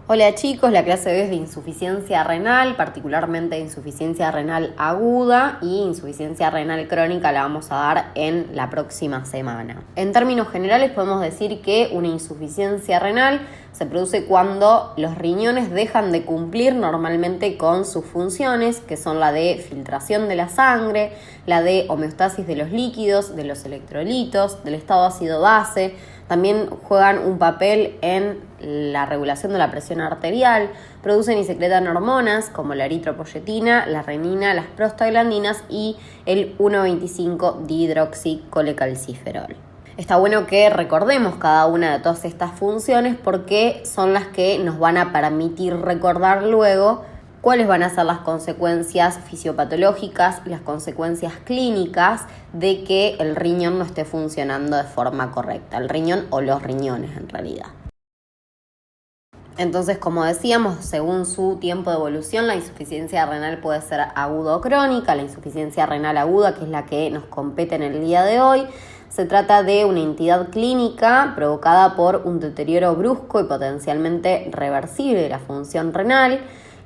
Hola chicos, la clase de hoy es de insuficiencia renal, particularmente insuficiencia renal aguda y insuficiencia renal crónica la vamos a dar en la próxima semana. En términos generales podemos decir que una insuficiencia renal se produce cuando los riñones dejan de cumplir normalmente con sus funciones, que son la de filtración de la sangre, la de homeostasis de los líquidos, de los electrolitos, del estado ácido-base. También juegan un papel en la regulación de la presión arterial, producen y secretan hormonas como la eritropoyetina, la renina, las prostaglandinas y el 1,25-dihidroxicolecalciferol. Está bueno que recordemos cada una de todas estas funciones porque son las que nos van a permitir recordar luego cuáles van a ser las consecuencias fisiopatológicas y las consecuencias clínicas de que el riñón no esté funcionando de forma correcta, el riñón o los riñones en realidad. Entonces, como decíamos, según su tiempo de evolución, la insuficiencia renal puede ser aguda o crónica. La insuficiencia renal aguda, que es la que nos compete en el día de hoy, se trata de una entidad clínica provocada por un deterioro brusco y potencialmente reversible de la función renal,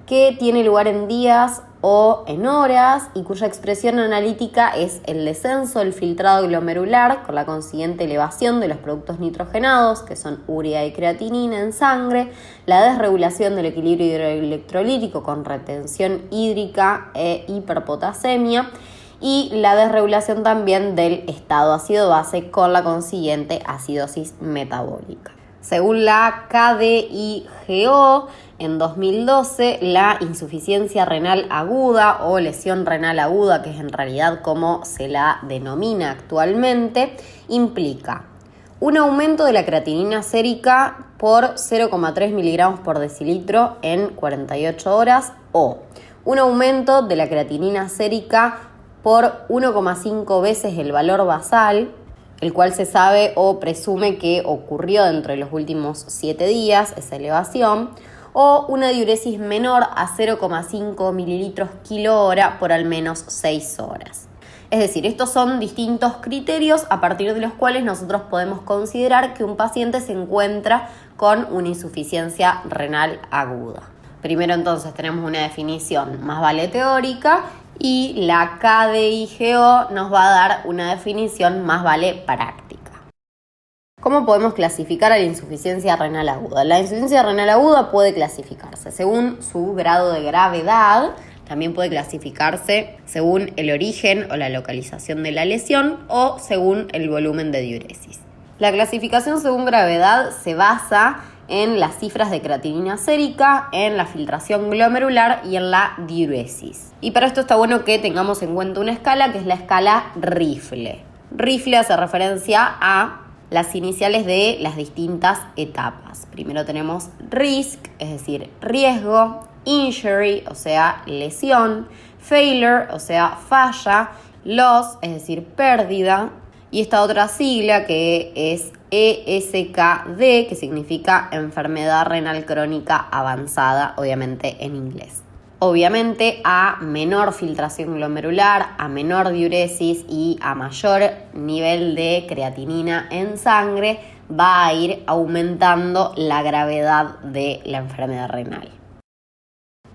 que tiene lugar en días o en horas y cuya expresión analítica es el descenso del filtrado glomerular con la consiguiente elevación de los productos nitrogenados, que son urea y creatinina en sangre, la desregulación del equilibrio hidroelectrolítico con retención hídrica e hiperpotasemia y la desregulación también del estado ácido-base con la consiguiente acidosis metabólica. Según la KDIGO, en 2012, la insuficiencia renal aguda o lesión renal aguda, que es en realidad como se la denomina actualmente, implica un aumento de la creatinina sérica por 0,3 miligramos por decilitro en 48 horas o un aumento de la creatinina sérica por 1,5 veces el valor basal, el cual se sabe o presume que ocurrió dentro de los últimos 7 días, esa elevación, o una diuresis menor a 0,5 mililitros kilo hora por al menos 6 horas. Es decir, estos son distintos criterios a partir de los cuales nosotros podemos considerar que un paciente se encuentra con una insuficiencia renal aguda. Primero entonces tenemos una definición más vale teórica y la KDIGO nos va a dar una definición más vale práctica. ¿Cómo podemos clasificar a la insuficiencia renal aguda? La insuficiencia renal aguda puede clasificarse según su grado de gravedad, también puede clasificarse según el origen o la localización de la lesión o según el volumen de diuresis. La clasificación según gravedad se basa en las cifras de creatinina sérica, en la filtración glomerular y en la diuresis. Y para esto está bueno que tengamos en cuenta una escala que es la escala Rifle. Rifle hace referencia a las iniciales de las distintas etapas. Primero tenemos risk, es decir, riesgo, injury, o sea, lesión, failure, o sea, falla, loss, es decir, pérdida, y esta otra sigla que es ESKD, que significa enfermedad renal crónica avanzada, obviamente en inglés. Obviamente a menor filtración glomerular, a menor diuresis y a mayor nivel de creatinina en sangre va a ir aumentando la gravedad de la enfermedad renal.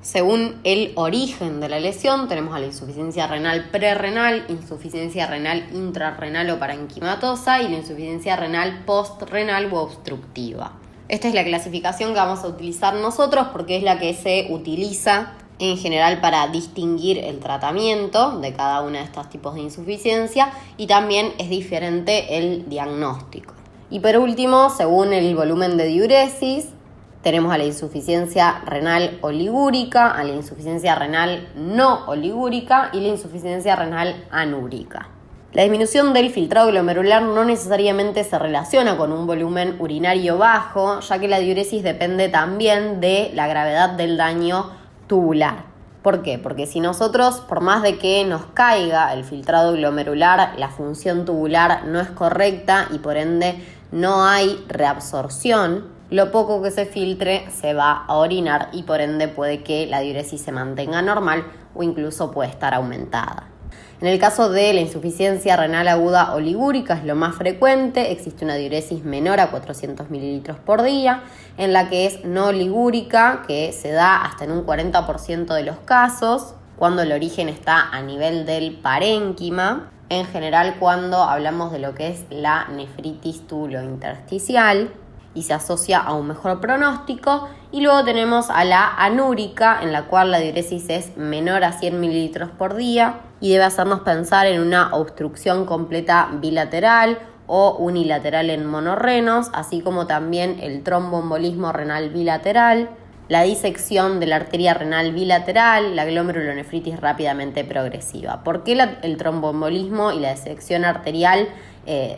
Según el origen de la lesión tenemos a la insuficiencia renal prerrenal, insuficiencia renal intrarrenal o parenquimatosa y la insuficiencia renal postrenal u obstructiva. Esta es la clasificación que vamos a utilizar nosotros porque es la que se utiliza en general para distinguir el tratamiento de cada uno de estos tipos de insuficiencia y también es diferente el diagnóstico. Y por último, según el volumen de diuresis, tenemos a la insuficiencia renal oligúrica, a la insuficiencia renal no oligúrica y la insuficiencia renal anúrica. La disminución del filtrado glomerular no necesariamente se relaciona con un volumen urinario bajo, ya que la diuresis depende también de la gravedad del daño tubular. ¿Por qué? Porque si nosotros, por más de que nos caiga el filtrado glomerular, la función tubular no es correcta y por ende no hay reabsorción, lo poco que se filtre se va a orinar y por ende puede que la diuresis se mantenga normal o incluso puede estar aumentada. En el caso de la insuficiencia renal aguda oligúrica es lo más frecuente, existe una diuresis menor a 400 mililitros por día, en la que es no oligúrica, que se da hasta en un 40% de los casos, cuando el origen está a nivel del parénquima, en general cuando hablamos de lo que es la nefritis tubulointersticial y se asocia a un mejor pronóstico. Y luego tenemos a la anúrica, en la cual la diuresis es menor a 100 mililitros por día y debe hacernos pensar en una obstrucción completa bilateral o unilateral en monorrenos, así como también el tromboembolismo renal bilateral, la disección de la arteria renal bilateral, la glomerulonefritis rápidamente progresiva. ¿Por qué el tromboembolismo y la disección arterial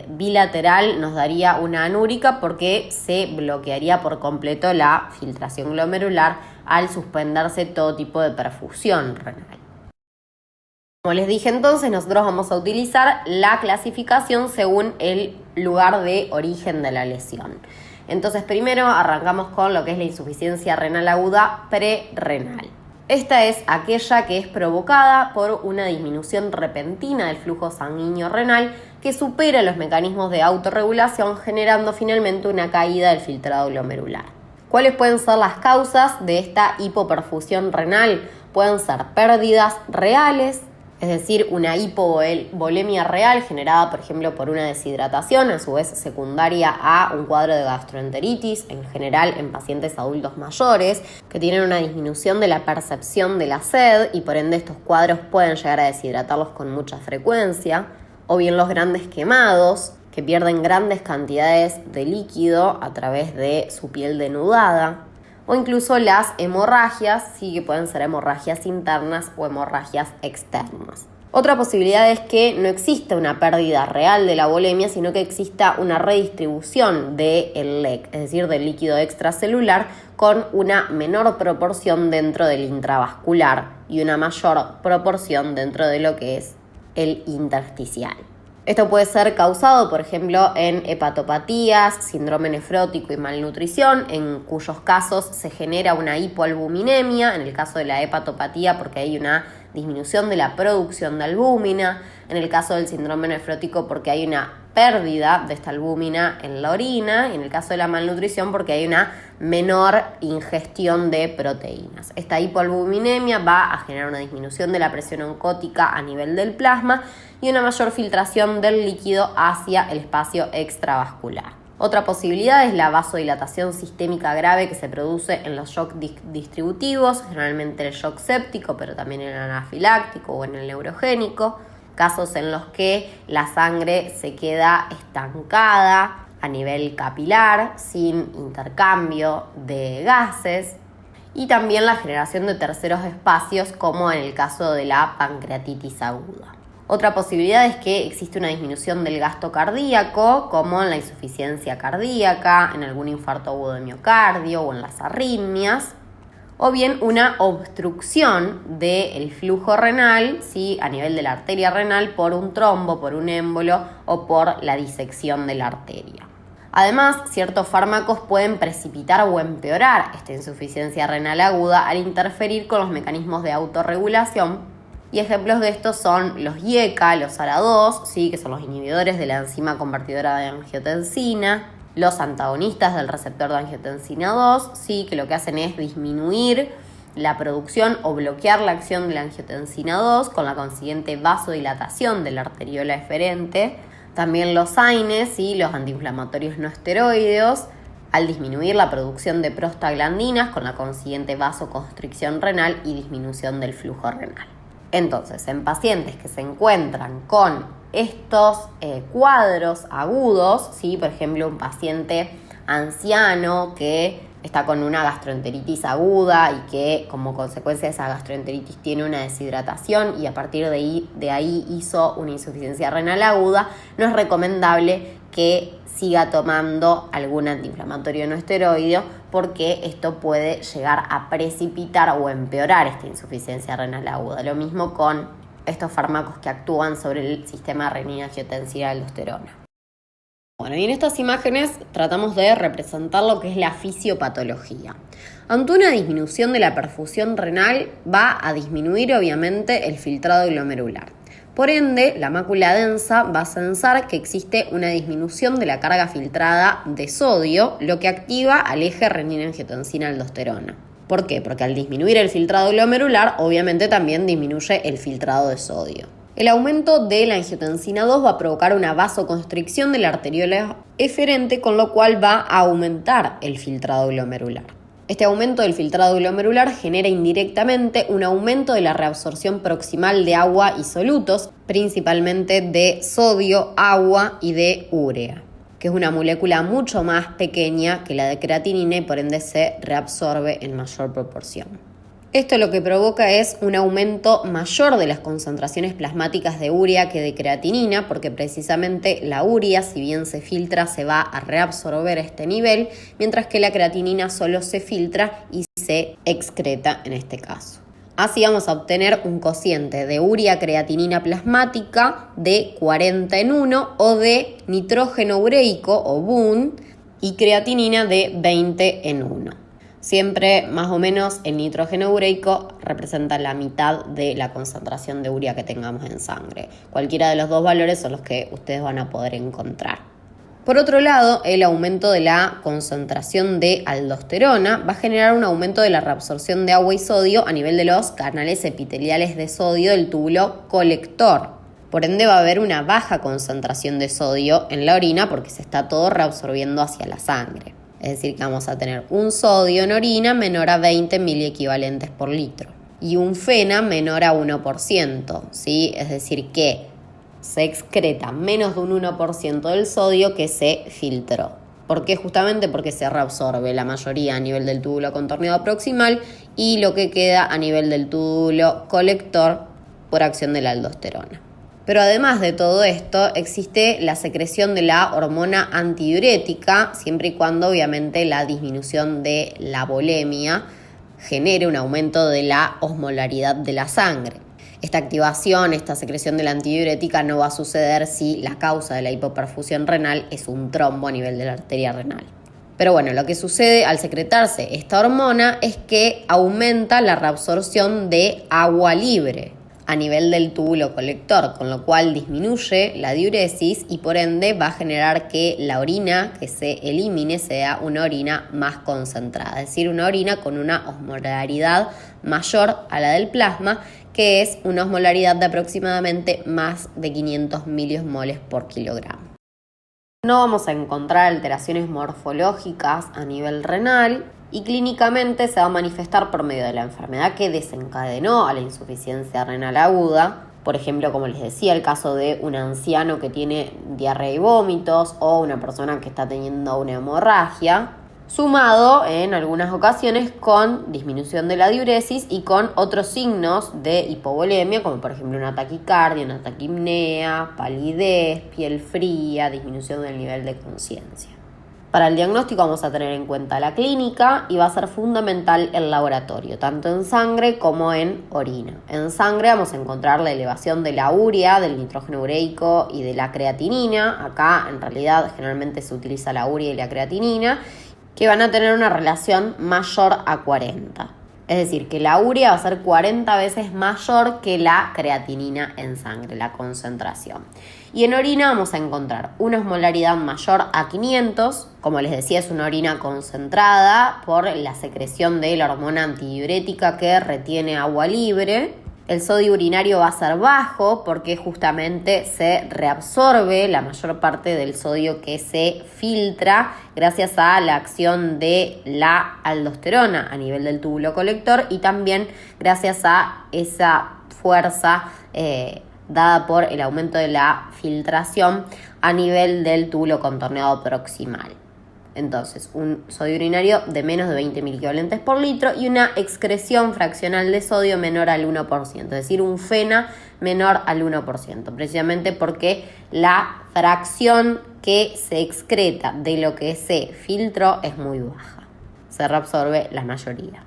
bilateral nos daría una anúrica? Porque se bloquearía por completo la filtración glomerular al suspenderse todo tipo de perfusión renal. Como les dije entonces, nosotros vamos a utilizar la clasificación según el lugar de origen de la lesión. Entonces primero arrancamos con lo que es la insuficiencia renal aguda prerrenal. Esta es aquella que es provocada por una disminución repentina del flujo sanguíneo renal que supera los mecanismos de autorregulación, generando finalmente una caída del filtrado glomerular. ¿Cuáles pueden ser las causas de esta hipoperfusión renal? Pueden ser pérdidas reales, es decir, una hipovolemia real generada, por ejemplo, por una deshidratación, a su vez secundaria a un cuadro de gastroenteritis, en general en pacientes adultos mayores, que tienen una disminución de la percepción de la sed y por ende estos cuadros pueden llegar a deshidratarlos con mucha frecuencia, o bien los grandes quemados, que pierden grandes cantidades de líquido a través de su piel denudada, o incluso las hemorragias, sí, que pueden ser hemorragias internas o hemorragias externas. Otra posibilidad es que no exista una pérdida real de la volemia, sino que exista una redistribución del LEC, es decir, del líquido extracelular, con una menor proporción dentro del intravascular y una mayor proporción dentro de lo que es el intersticial. Esto puede ser causado, por ejemplo, en hepatopatías, síndrome nefrótico y malnutrición, en cuyos casos se genera una hipoalbuminemia, en el caso de la hepatopatía porque hay una disminución de la producción de albúmina, en el caso del síndrome nefrótico porque hay una pérdida de esta albúmina en la orina, y en el caso de la malnutrición porque hay una menor ingestión de proteínas. Esta hipoalbuminemia va a generar una disminución de la presión oncótica a nivel del plasma y una mayor filtración del líquido hacia el espacio extravascular. Otra posibilidad es la vasodilatación sistémica grave que se produce en los shock distributivos, generalmente el shock séptico, pero también en el anafiláctico o en el neurogénico, casos en los que la sangre se queda estancada a nivel capilar, sin intercambio de gases, y también la generación de terceros espacios, como en el caso de la pancreatitis aguda. Otra posibilidad es que existe una disminución del gasto cardíaco, como en la insuficiencia cardíaca, en algún infarto agudo de miocardio o en las arritmias, o bien una obstrucción del flujo renal, ¿sí?, a nivel de la arteria renal por un trombo, por un émbolo o por la disección de la arteria. Además, ciertos fármacos pueden precipitar o empeorar esta insuficiencia renal aguda al interferir con los mecanismos de autorregulación. Y ejemplos de estos son los IECA, los ARA2, ¿sí?, que son los inhibidores de la enzima convertidora de angiotensina, los antagonistas del receptor de angiotensina 2, ¿sí?, que lo que hacen es disminuir la producción o bloquear la acción de la angiotensina 2 con la consiguiente vasodilatación de la arteriola eferente. También los AINES, ¿sí?, los antiinflamatorios no esteroideos, al disminuir la producción de prostaglandinas con la consiguiente vasoconstricción renal y disminución del flujo renal. Entonces, en pacientes que se encuentran con estos cuadros agudos, ¿sí?, por ejemplo, un paciente anciano que está con una gastroenteritis aguda y que como consecuencia de esa gastroenteritis tiene una deshidratación y a partir de ahí hizo una insuficiencia renal aguda, no es recomendable que siga tomando algún antiinflamatorio no esteroideo porque esto puede llegar a precipitar o empeorar esta insuficiencia renal aguda. Lo mismo con estos fármacos que actúan sobre el sistema renina-angiotensina-aldosterona. Bueno, y en estas imágenes tratamos de representar lo que es la fisiopatología. Ante una disminución de la perfusión renal va a disminuir obviamente el filtrado glomerular. Por ende, la mácula densa va a censar que existe una disminución de la carga filtrada de sodio, lo que activa al eje renina-angiotensina-aldosterona. ¿Por qué? Porque al disminuir el filtrado glomerular, obviamente también disminuye el filtrado de sodio. El aumento de la angiotensina 2 va a provocar una vasoconstricción de la arteriola eferente, con lo cual va a aumentar el filtrado glomerular. Este aumento del filtrado glomerular genera indirectamente un aumento de la reabsorción proximal de agua y solutos, principalmente de sodio, agua y de urea, que es una molécula mucho más pequeña que la de creatinina y por ende se reabsorbe en mayor proporción. Esto lo que provoca es un aumento mayor de las concentraciones plasmáticas de urea que de creatinina, porque precisamente la urea, si bien se filtra, se va a reabsorber a este nivel, mientras que la creatinina solo se filtra y se excreta en este caso. Así vamos a obtener un cociente de urea-creatinina plasmática de 40:1 o de nitrógeno ureico o BUN y creatinina de 20:1. Siempre más o menos el nitrógeno ureico representa la mitad de la concentración de urea que tengamos en sangre. Cualquiera de los dos valores son los que ustedes van a poder encontrar. Por otro lado, el aumento de la concentración de aldosterona va a generar un aumento de la reabsorción de agua y sodio a nivel de los canales epiteliales de sodio del túbulo colector. Por ende va a haber una baja concentración de sodio en la orina porque se está todo reabsorbiendo hacia la sangre. Es decir, que vamos a tener un sodio en orina menor a 20 miliequivalentes por litro y un FeNA menor a 1%, ¿sí? Es decir, que se excreta menos de un 1% del sodio que se filtró. ¿Por qué? Justamente porque se reabsorbe la mayoría a nivel del túbulo contorneado proximal y lo que queda a nivel del túbulo colector por acción de la aldosterona. Pero además de todo esto, existe la secreción de la hormona antidiurética, siempre y cuando obviamente la disminución de la volemia genere un aumento de la osmolaridad de la sangre. Esta activación, esta secreción de la antidiurética no va a suceder si la causa de la hipoperfusión renal es un trombo a nivel de la arteria renal. Pero bueno, lo que sucede al secretarse esta hormona es que aumenta la reabsorción de agua libre a nivel del túbulo colector, con lo cual disminuye la diuresis y por ende va a generar que la orina que se elimine sea una orina más concentrada, es decir, una orina con una osmolaridad mayor a la del plasma, que es una osmolaridad de aproximadamente más de 500 miliosmoles por kilogramo. No vamos a encontrar alteraciones morfológicas a nivel renal y clínicamente se va a manifestar por medio de la enfermedad que desencadenó a la insuficiencia renal aguda. Por ejemplo, como les decía, el caso de un anciano que tiene diarrea y vómitos o una persona que está teniendo una hemorragia, sumado en algunas ocasiones con disminución de la diuresis y con otros signos de hipovolemia, como por ejemplo una taquicardia, una taquipnea, palidez, piel fría, disminución del nivel de conciencia. Para el diagnóstico vamos a tener en cuenta la clínica y va a ser fundamental el laboratorio, tanto en sangre como en orina. En sangre vamos a encontrar la elevación de la urea, del nitrógeno ureico y de la creatinina. Acá en realidad generalmente se utiliza la urea y la creatinina, que van a tener una relación mayor a 40. Es decir, que la urea va a ser 40 veces mayor que la creatinina en sangre, la concentración. Y en orina vamos a encontrar una osmolaridad mayor a 500. Como les decía, es una orina concentrada por la secreción de la hormona antidiurética que retiene agua libre. El sodio urinario va a ser bajo porque justamente se reabsorbe la mayor parte del sodio que se filtra gracias a la acción de la aldosterona a nivel del túbulo colector y también gracias a esa fuerza dada por el aumento de la filtración a nivel del túbulo contorneado proximal. Entonces, un sodio urinario de menos de 20 miliequivalentes por litro y una excreción fraccional de sodio menor al 1%, es decir, un FeNA menor al 1%, precisamente porque la fracción que se excreta de lo que se filtró es muy baja, se reabsorbe la mayoría.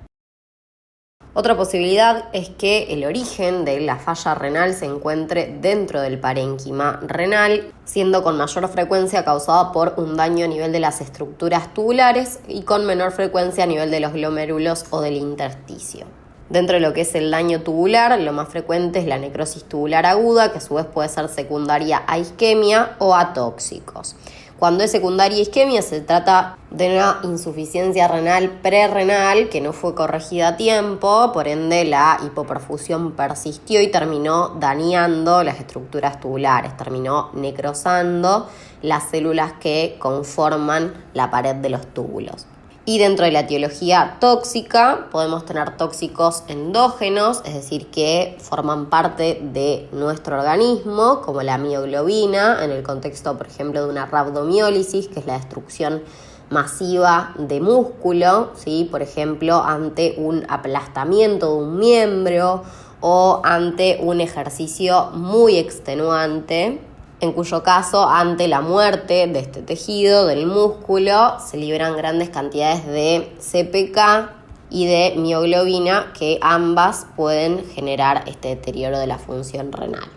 Otra posibilidad es que el origen de la falla renal se encuentre dentro del parénquima renal, siendo con mayor frecuencia causada por un daño a nivel de las estructuras tubulares y con menor frecuencia a nivel de los glomérulos o del intersticio. Dentro de lo que es el daño tubular, lo más frecuente es la necrosis tubular aguda, que a su vez puede ser secundaria a isquemia o a tóxicos. Cuando es secundaria a isquemia se trata de una insuficiencia renal prerrenal que no fue corregida a tiempo, por ende la hipoperfusión persistió y terminó dañando las estructuras tubulares, terminó necrosando las células que conforman la pared de los túbulos. Y dentro de la etiología tóxica podemos tener tóxicos endógenos, es decir, que forman parte de nuestro organismo, como la mioglobina, en el contexto, por ejemplo, de una rhabdomiólisis, que es la destrucción masiva de músculo, ¿sí? Por ejemplo, ante un aplastamiento de un miembro o ante un ejercicio muy extenuante, en cuyo caso, ante la muerte de este tejido, del músculo, se liberan grandes cantidades de CPK y de mioglobina, que ambas pueden generar este deterioro de la función renal.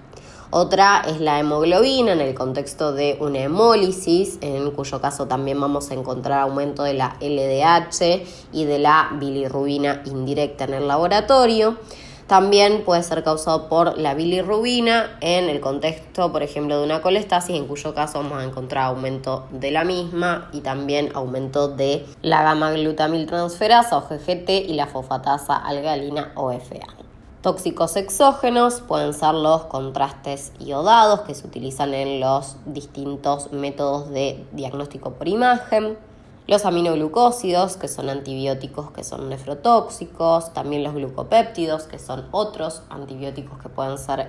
Otra es la hemoglobina, en el contexto de una hemólisis, en cuyo caso también vamos a encontrar aumento de la LDH y de la bilirrubina indirecta en el laboratorio. También puede ser causado por la bilirrubina en el contexto, por ejemplo, de una colestasis, en cuyo caso vamos a encontrar aumento de la misma y también aumento de la gamma-glutamiltransferasa o GGT y la fosfatasa algalina o FA. Tóxicos exógenos pueden ser los contrastes iodados que se utilizan en los distintos métodos de diagnóstico por imagen. Los aminoglucósidos, que son antibióticos que son nefrotóxicos, también los glucopéptidos, que son otros antibióticos que pueden ser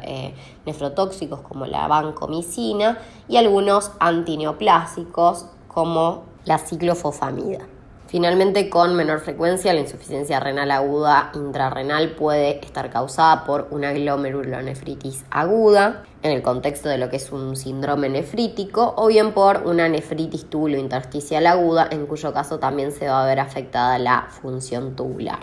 nefrotóxicos, como la vancomicina, y algunos antineoplásicos, como la ciclofosfamida. Finalmente, con menor frecuencia, la insuficiencia renal aguda intrarrenal puede estar causada por una glomerulonefritis aguda, en el contexto de lo que es un síndrome nefrítico, o bien por una nefritis tubulointersticial aguda, en cuyo caso también se va a ver afectada la función tubular.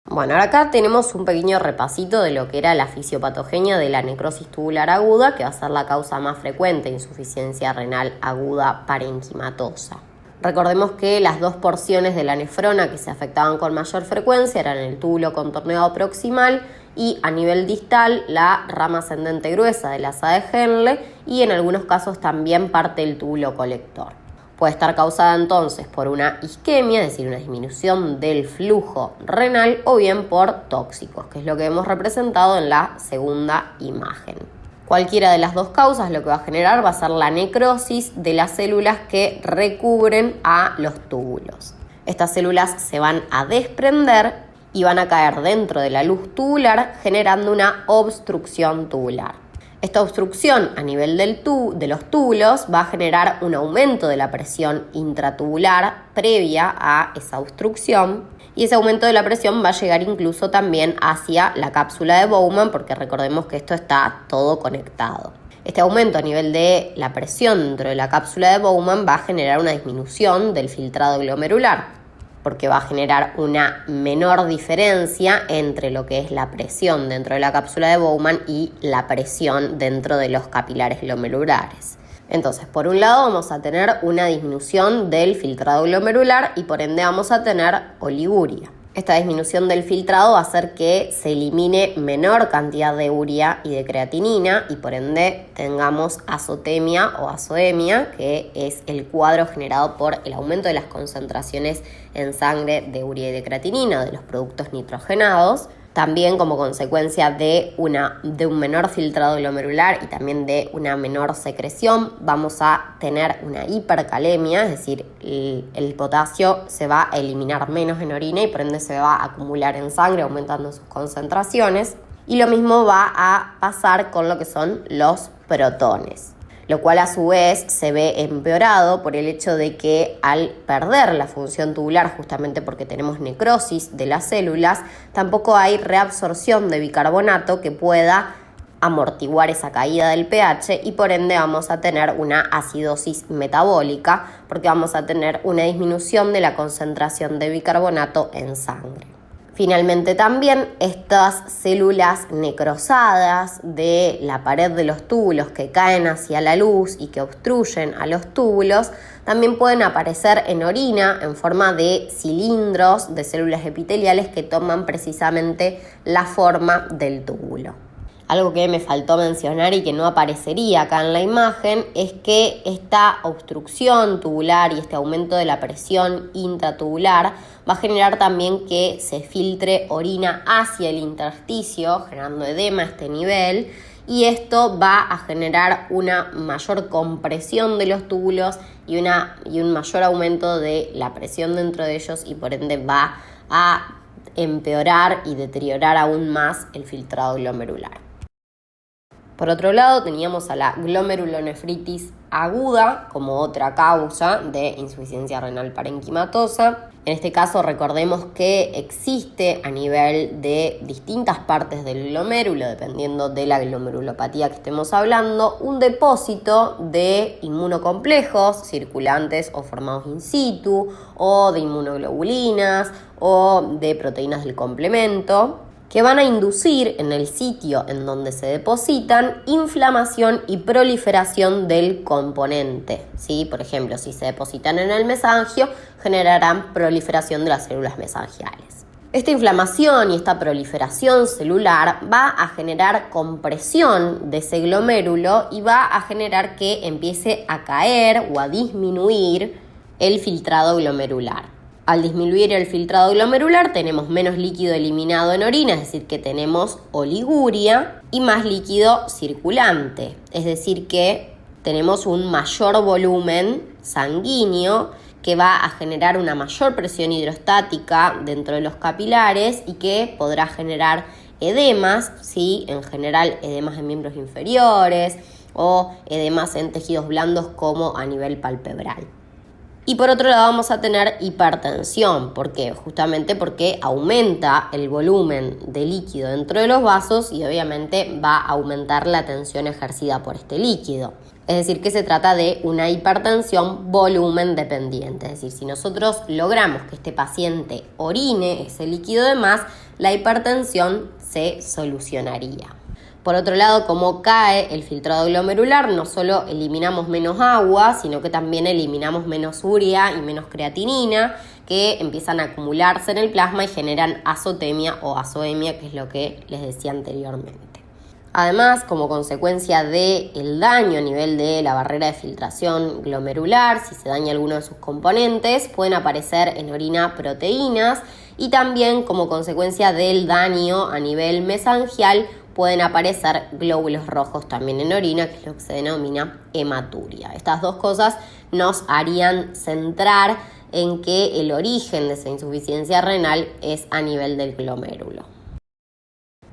Bueno, ahora acá tenemos un pequeño repasito de lo que era la fisiopatogenia de la necrosis tubular aguda, que va a ser la causa más frecuente de insuficiencia renal aguda parenquimatosa. Recordemos que las dos porciones de la nefrona que se afectaban con mayor frecuencia eran el túbulo contorneado proximal y a nivel distal la rama ascendente gruesa del asa de Henle y en algunos casos también parte del túbulo colector. Puede estar causada entonces por una isquemia, es decir, una disminución del flujo renal, o bien por tóxicos, que es lo que hemos representado en la segunda imagen. Cualquiera de las dos causas lo que va a generar va a ser la necrosis de las células que recubren a los túbulos. Estas células se van a desprender y van a caer dentro de la luz tubular, generando una obstrucción tubular. Esta obstrucción a nivel de los túbulos va a generar un aumento de la presión intratubular previa a esa obstrucción, y ese aumento de la presión va a llegar incluso también hacia la cápsula de Bowman, porque recordemos que esto está todo conectado. Este aumento a nivel de la presión dentro de la cápsula de Bowman va a generar una disminución del filtrado glomerular, porque va a generar una menor diferencia entre lo que es la presión dentro de la cápsula de Bowman y la presión dentro de los capilares glomerulares. Entonces, por un lado vamos a tener una disminución del filtrado glomerular y por ende vamos a tener oliguria. Esta disminución del filtrado va a hacer que se elimine menor cantidad de urea y de creatinina y por ende tengamos azotemia o azoemia, que es el cuadro generado por el aumento de las concentraciones en sangre de urea y de creatinina, de los productos nitrogenados. También como consecuencia de un menor filtrado glomerular y también de una menor secreción vamos a tener una hipercalemia, es decir, el potasio se va a eliminar menos en orina y por ende se va a acumular en sangre aumentando sus concentraciones. Y lo mismo va a pasar con lo que son los protones, lo cual a su vez se ve empeorado por el hecho de que al perder la función tubular, justamente porque tenemos necrosis de las células, tampoco hay reabsorción de bicarbonato que pueda amortiguar esa caída del pH y por ende vamos a tener una acidosis metabólica, porque vamos a tener una disminución de la concentración de bicarbonato en sangre. Finalmente también estas células necrosadas de la pared de los túbulos que caen hacia la luz y que obstruyen a los túbulos también pueden aparecer en orina en forma de cilindros de células epiteliales que toman precisamente la forma del túbulo. Algo que me faltó mencionar y que no aparecería acá en la imagen es que esta obstrucción tubular y este aumento de la presión intratubular va a generar también que se filtre orina hacia el intersticio, generando edema a este nivel, y esto va a generar una mayor compresión de los túbulos y un mayor aumento de la presión dentro de ellos, y por ende va a empeorar y deteriorar aún más el filtrado glomerular. Por otro lado, teníamos a la glomerulonefritis aguda como otra causa de insuficiencia renal parenquimatosa. En este caso, recordemos que existe a nivel de distintas partes del glomérulo, dependiendo de la glomerulopatía que estemos hablando, un depósito de inmunocomplejos circulantes o formados in situ, o de inmunoglobulinas, o de proteínas del complemento, que van a inducir en el sitio en donde se depositan inflamación y proliferación del componente, ¿sí? Por ejemplo, si se depositan en el mesangio, generarán proliferación de las células mesangiales. Esta inflamación y esta proliferación celular va a generar compresión de ese glomérulo y va a generar que empiece a caer o a disminuir el filtrado glomerular. Al disminuir el filtrado glomerular tenemos menos líquido eliminado en orina, es decir, que tenemos oliguria y más líquido circulante, es decir, que tenemos un mayor volumen sanguíneo que va a generar una mayor presión hidrostática dentro de los capilares y que podrá generar edemas, ¿sí? En general edemas en miembros inferiores o edemas en tejidos blandos como a nivel palpebral. Y por otro lado vamos a tener hipertensión. ¿Por qué? Justamente porque aumenta el volumen de líquido dentro de los vasos y obviamente va a aumentar la tensión ejercida por este líquido. Es decir, que se trata de una hipertensión volumen dependiente. Es decir, si nosotros logramos que este paciente orine ese líquido de más, la hipertensión se solucionaría. Por otro lado, como cae el filtrado glomerular, no solo eliminamos menos agua, sino que también eliminamos menos urea y menos creatinina, que empiezan a acumularse en el plasma y generan azotemia o azoemia, que es lo que les decía anteriormente. Además, como consecuencia del daño a nivel de la barrera de filtración glomerular, si se daña alguno de sus componentes, pueden aparecer en orina proteínas y también como consecuencia del daño a nivel mesangial, pueden aparecer glóbulos rojos también en orina, que es lo que se denomina hematuria. Estas dos cosas nos harían centrar en que el origen de esa insuficiencia renal es a nivel del glomérulo.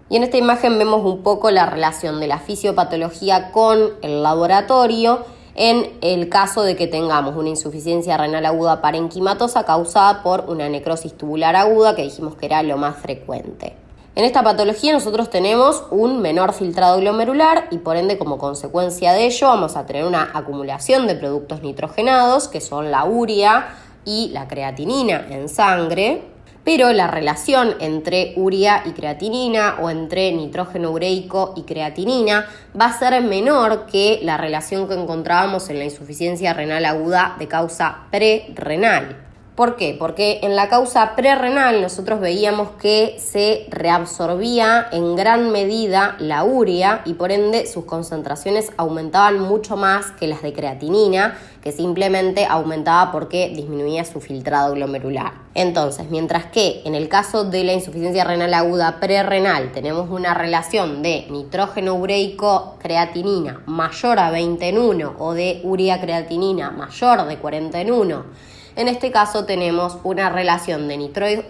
Y en esta imagen vemos un poco la relación de la fisiopatología con el laboratorio en el caso de que tengamos una insuficiencia renal aguda parenquimatosa causada por una necrosis tubular aguda, que dijimos que era lo más frecuente. En esta patología nosotros tenemos un menor filtrado glomerular y por ende como consecuencia de ello vamos a tener una acumulación de productos nitrogenados que son la urea y la creatinina en sangre, pero la relación entre urea y creatinina o entre nitrógeno ureico y creatinina va a ser menor que la relación que encontrábamos en la insuficiencia renal aguda de causa prerrenal. ¿Por qué? Porque en la causa prerrenal nosotros veíamos que se reabsorbía en gran medida la urea y por ende sus concentraciones aumentaban mucho más que las de creatinina, que simplemente aumentaba porque disminuía su filtrado glomerular. Entonces, mientras que en el caso de la insuficiencia renal aguda prerrenal tenemos una relación de nitrógeno ureico creatinina mayor a 20 en 1 o de urea creatinina mayor de 40 en 1, en este caso tenemos una relación de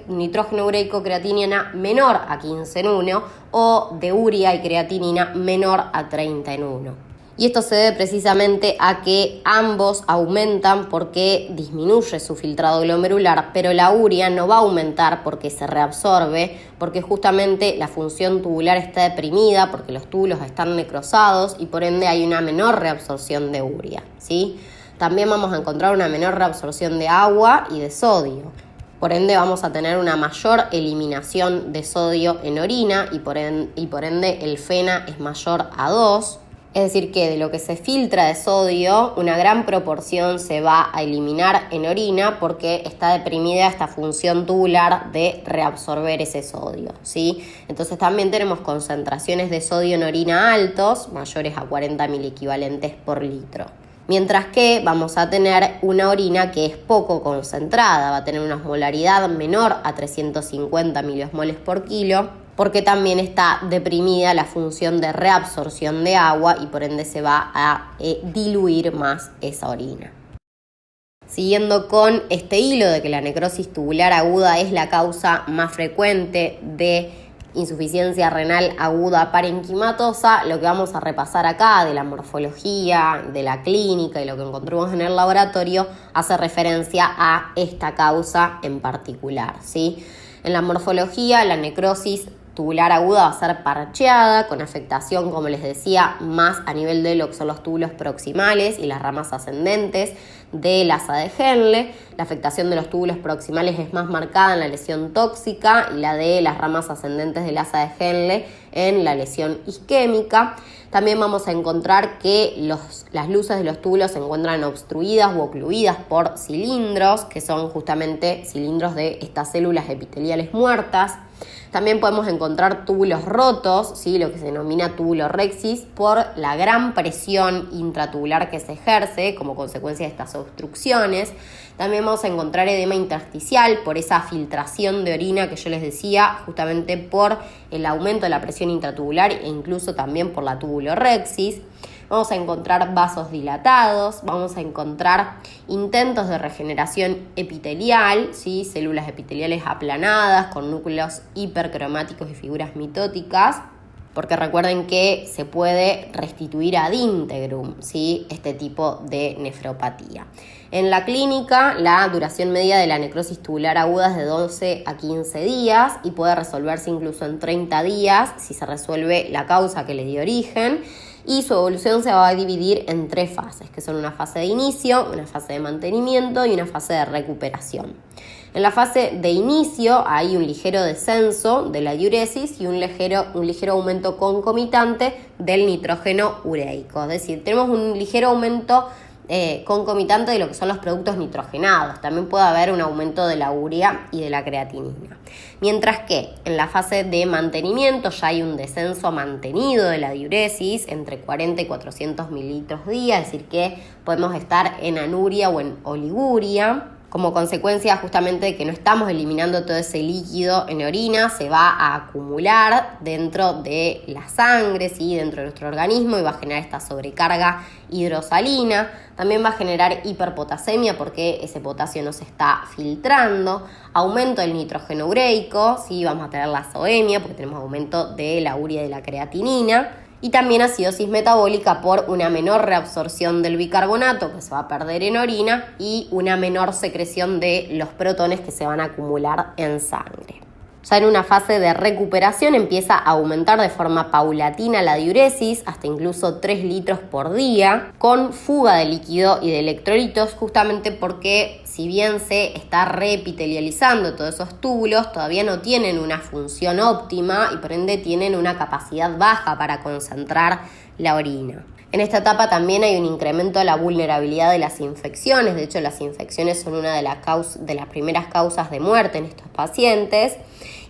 nitrógeno ureico creatinina menor a 15 en 1 o de urea y creatinina menor a 30 en 1. Y esto se debe precisamente a que ambos aumentan porque disminuye su filtrado glomerular, pero la urea no va a aumentar porque se reabsorbe, porque justamente la función tubular está deprimida, porque los túbulos están necrosados y por ende hay una menor reabsorción de urea, ¿sí? También vamos a encontrar una menor reabsorción de agua y de sodio. Por ende vamos a tener una mayor eliminación de sodio en orina y por ende el FeNA es mayor a 2. Es decir que de lo que se filtra de sodio, una gran proporción se va a eliminar en orina porque está deprimida esta función tubular de reabsorber ese sodio, ¿sí? Entonces también tenemos concentraciones de sodio en orina altos, mayores a 40 miliequivalentes por litro. Mientras que vamos a tener una orina que es poco concentrada, va a tener una osmolaridad menor a 350 miliosmoles por kilo, porque también está deprimida la función de reabsorción de agua y por ende se va a diluir más esa orina. Siguiendo con este hilo de que la necrosis tubular aguda es la causa más frecuente de insuficiencia renal aguda parenquimatosa, lo que vamos a repasar acá de la morfología, de la clínica y lo que encontramos en el laboratorio hace referencia a esta causa en particular, ¿sí? En la morfología, la necrosis tubular aguda va a ser parcheada, con afectación, como les decía, más a nivel de lo que son los túbulos proximales y las ramas ascendentes del asa de Henle. La afectación de los túbulos proximales es más marcada en la lesión tóxica y la de las ramas ascendentes del asa de Henle en la lesión isquémica. También vamos a encontrar que las luces de los túbulos se encuentran obstruidas u ocluidas por cilindros, que son justamente cilindros de estas células epiteliales muertas. También podemos encontrar túbulos rotos, ¿sí? Lo que se denomina túbulo rexis, por la gran presión intratubular que se ejerce como consecuencia de estas obstrucciones. También vamos a encontrar edema intersticial por esa filtración de orina que yo les decía, justamente por el aumento de la presión intratubular e incluso también por la túbulo rexis. Vamos a encontrar vasos dilatados, vamos a encontrar intentos de regeneración epitelial, ¿sí? Células epiteliales aplanadas con núcleos hipercromáticos y figuras mitóticas, porque recuerden que se puede restituir ad integrum, ¿sí? Este tipo de nefropatía. En la clínica, la duración media de la necrosis tubular aguda es de 12 a 15 días y puede resolverse incluso en 30 días si se resuelve la causa que le dio origen. Y su evolución se va a dividir en 3 fases, que son una fase de inicio, una fase de mantenimiento y una fase de recuperación. En la fase de inicio hay un ligero descenso de la diuresis y un ligero aumento concomitante del nitrógeno ureico. Es decir, tenemos un ligero aumento concomitante de lo que son los productos nitrogenados. También puede haber un aumento de la urea y de la creatinina. Mientras que en la fase de mantenimiento ya hay un descenso mantenido de la diuresis entre 40 y 400 mililitros día, es decir que podemos estar en anuria o en oliguria. Como consecuencia justamente de que no estamos eliminando todo ese líquido en orina, se va a acumular dentro de la sangre, ¿sí? Dentro de nuestro organismo y va a generar esta sobrecarga hidrosalina. También va a generar hiperpotasemia porque ese potasio no se está filtrando. Aumento del nitrógeno ureico, ¿sí? Vamos a tener la azoemia porque tenemos aumento de la urea y de la creatinina. Y también acidosis metabólica por una menor reabsorción del bicarbonato que se va a perder en orina y una menor secreción de los protones que se van a acumular en sangre. Ya en una fase de recuperación empieza a aumentar de forma paulatina la diuresis hasta incluso 3 litros por día con fuga de líquido y de electrolitos, justamente porque si bien se está reepitelializando todos esos túbulos, todavía no tienen una función óptima y por ende tienen una capacidad baja para concentrar la orina. En esta etapa también hay un incremento de la vulnerabilidad de las infecciones. De hecho, las infecciones son una de las primeras causas de muerte en estos pacientes.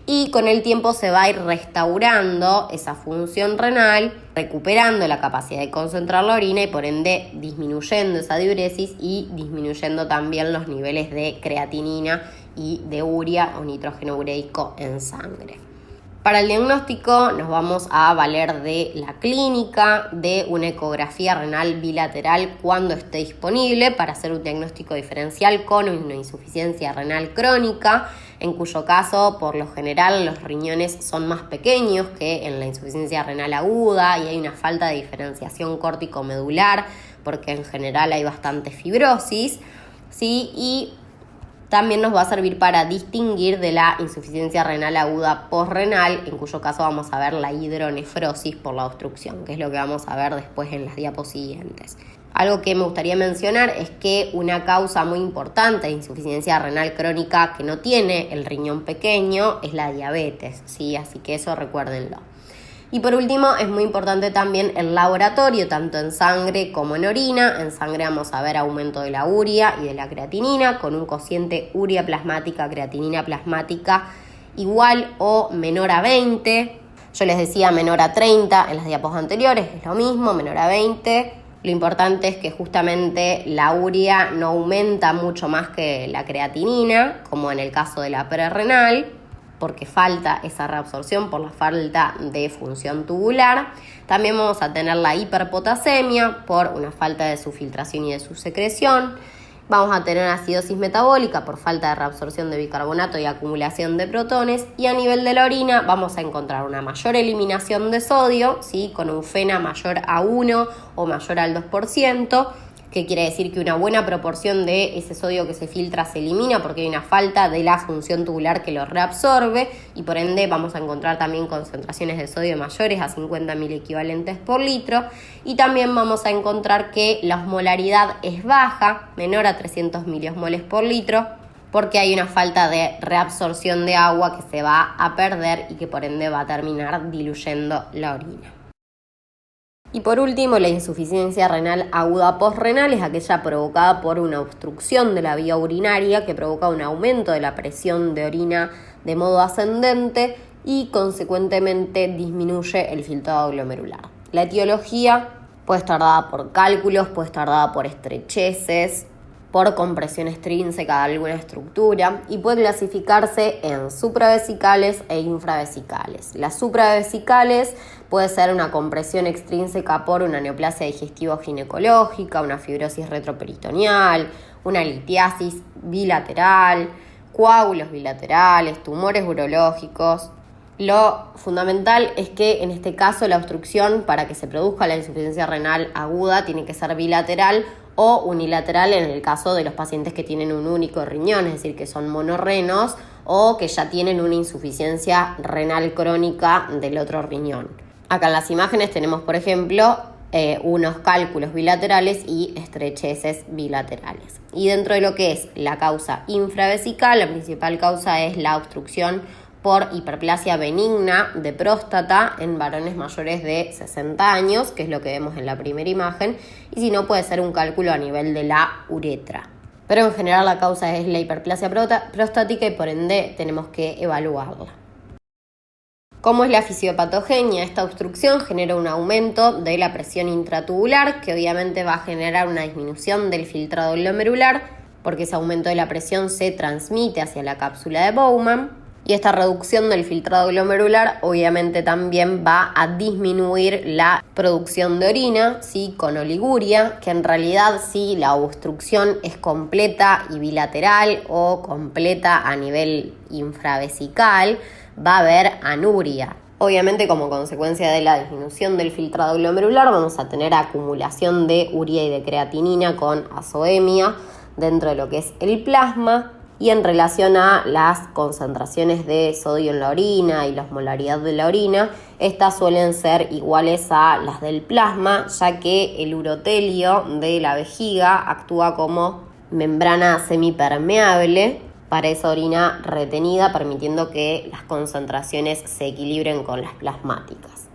Y con el tiempo se va a ir restaurando esa función renal, recuperando la capacidad de concentrar la orina y por ende disminuyendo esa diuresis y disminuyendo también los niveles de creatinina y de urea o nitrógeno ureico en sangre. Para el diagnóstico nos vamos a valer de la clínica, de una ecografía renal bilateral cuando esté disponible para hacer un diagnóstico diferencial con una insuficiencia renal crónica, en cuyo caso por lo general los riñones son más pequeños que en la insuficiencia renal aguda y hay una falta de diferenciación córtico-medular porque en general hay bastante fibrosis, ¿sí? Y también nos va a servir para distinguir de la insuficiencia renal aguda posrenal, en cuyo caso vamos a ver la hidronefrosis por la obstrucción, que es lo que vamos a ver después en las diapositivas siguientes. Algo que me gustaría mencionar es que una causa muy importante de insuficiencia renal crónica que no tiene el riñón pequeño es la diabetes, ¿sí? Así que eso recuérdenlo. Y por último, es muy importante también el laboratorio, tanto en sangre como en orina. En sangre vamos a ver aumento de la urea y de la creatinina con un cociente urea plasmática, creatinina plasmática igual o menor a 20. Yo les decía menor a 30 en las diapos anteriores, es lo mismo, menor a 20. Lo importante es que justamente la urea no aumenta mucho más que la creatinina, como en el caso de la prerrenal, porque falta esa reabsorción por la falta de función tubular. También vamos a tener la hiperpotasemia por una falta de su filtración y de su secreción. Vamos a tener acidosis metabólica por falta de reabsorción de bicarbonato y acumulación de protones. Y a nivel de la orina vamos a encontrar una mayor eliminación de sodio, ¿sí? Con un FeNA mayor a 1 o mayor al 2%, que quiere decir que una buena proporción de ese sodio que se filtra se elimina porque hay una falta de la función tubular que lo reabsorbe y por ende vamos a encontrar también concentraciones de sodio mayores a 50 miliequivalentes por litro y también vamos a encontrar que la osmolaridad es baja, menor a 300 miliosmoles por litro, porque hay una falta de reabsorción de agua que se va a perder y que por ende va a terminar diluyendo la orina. Y por último, la insuficiencia renal aguda postrenal es aquella provocada por una obstrucción de la vía urinaria que provoca un aumento de la presión de orina de modo ascendente y consecuentemente disminuye el filtrado glomerular. La etiología puede estar dada por cálculos, puede estar dada por estrecheces, por compresión extrínseca de alguna estructura y puede clasificarse en supravesicales e infravesicales. Las supravesicales puede ser una compresión extrínseca por una neoplasia digestivo-ginecológica, una fibrosis retroperitoneal, una litiasis bilateral, coágulos bilaterales, tumores urológicos. Lo fundamental es que en este caso la obstrucción para que se produzca la insuficiencia renal aguda tiene que ser bilateral o unilateral en el caso de los pacientes que tienen un único riñón, es decir, que son monorrenos o que ya tienen una insuficiencia renal crónica del otro riñón. Acá en las imágenes tenemos, por ejemplo, unos cálculos bilaterales y estrecheces bilaterales. Y dentro de lo que es la causa infravesical, la principal causa es la obstrucción por hiperplasia benigna de próstata en varones mayores de 60 años, que es lo que vemos en la primera imagen, y si no puede ser un cálculo a nivel de la uretra. Pero en general la causa es la hiperplasia prostática y por ende tenemos que evaluarla. ¿Cómo es la fisiopatogenia? Esta obstrucción genera un aumento de la presión intratubular, que obviamente va a generar una disminución del filtrado glomerular, porque ese aumento de la presión se transmite hacia la cápsula de Bowman. Y esta reducción del filtrado glomerular obviamente también va a disminuir la producción de orina, ¿sí? Con oliguria, que en realidad si la obstrucción es completa y bilateral o completa a nivel infravesical, va a haber anuria. Obviamente como consecuencia de la disminución del filtrado glomerular vamos a tener acumulación de urea y de creatinina con azoemia dentro de lo que es el plasma. Y en relación a las concentraciones de sodio en la orina y la osmolaridad de la orina, estas suelen ser iguales a las del plasma, ya que el urotelio de la vejiga actúa como membrana semipermeable para esa orina retenida, permitiendo que las concentraciones se equilibren con las plasmáticas.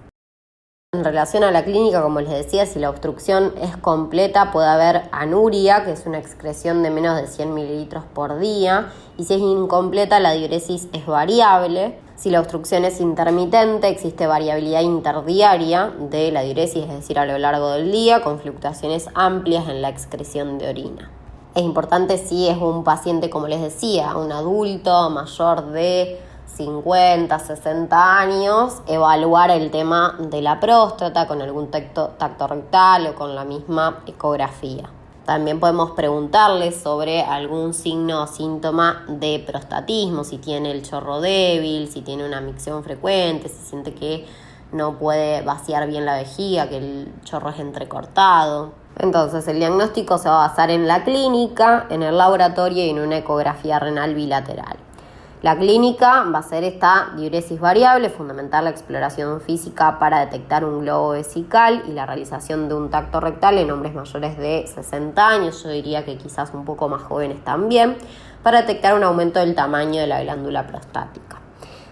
En relación a la clínica, como les decía, si la obstrucción es completa puede haber anuria, que es una excreción de menos de 100 mililitros por día, y si es incompleta la diuresis es variable. Si la obstrucción es intermitente existe variabilidad interdiaria de la diuresis, es decir, a lo largo del día, con fluctuaciones amplias en la excreción de orina. Es importante si es un paciente, como les decía, un adulto mayor de 50, 60 años, evaluar el tema de la próstata con algún tacto rectal o con la misma ecografía. También podemos preguntarles sobre algún signo o síntoma de prostatismo, si tiene el chorro débil, si tiene una micción frecuente, si siente que no puede vaciar bien la vejiga, que el chorro es entrecortado. Entonces el diagnóstico se va a basar en la clínica, en el laboratorio y en una ecografía renal bilateral. La clínica va a ser esta diuresis variable, fundamental la exploración física para detectar un globo vesical y la realización de un tacto rectal en hombres mayores de 60 años, yo diría que quizás un poco más jóvenes también, para detectar un aumento del tamaño de la glándula prostática.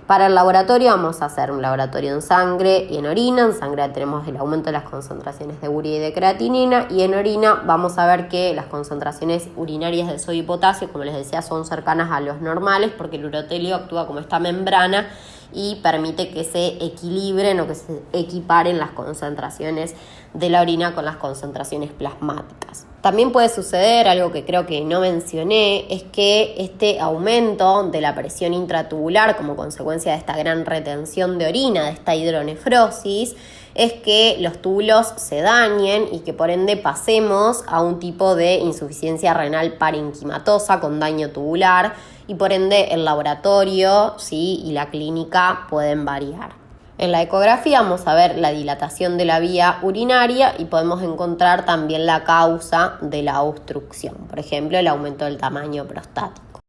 Para el laboratorio vamos a hacer un laboratorio en sangre y en orina. En sangre tenemos el aumento de las concentraciones de urea y de creatinina, y en orina vamos a ver que las concentraciones urinarias de sodio y potasio, como les decía, son cercanas a los normales porque el urotelio actúa como esta membrana y permite que se equilibren o que se equiparen las concentraciones de la orina con las concentraciones plasmáticas. También puede suceder, algo que creo que no mencioné, es que este aumento de la presión intratubular como consecuencia de esta gran retención de orina, de esta hidronefrosis, es que los túbulos se dañen y que por ende pasemos a un tipo de insuficiencia renal parenquimatosa con daño tubular, y por ende el laboratorio, ¿sí?, y la clínica pueden variar. En la ecografía vamos a ver la dilatación de la vía urinaria y podemos encontrar también la causa de la obstrucción, por ejemplo, el aumento del tamaño prostático.